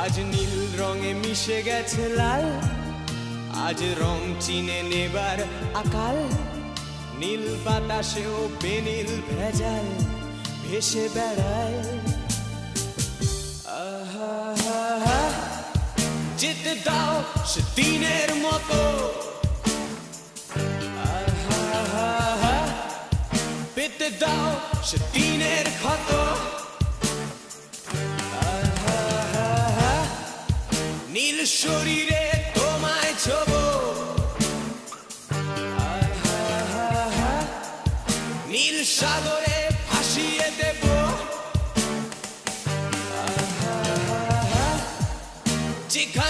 আজ নীল রঙে মিশে গেছে লাল, আজ রং চিনে নেবার আকাল। নীল বাতাসেও বেনীল ভেজাল ভেসে বেড়ায়। যেতে দাও সে দিনের মতো, পেতে দাও সে দিনের ক্ষত। নীল শরীরে তোমায় ছোবো, নীল সাগরে ভাসিয়ে দেব। যেখানে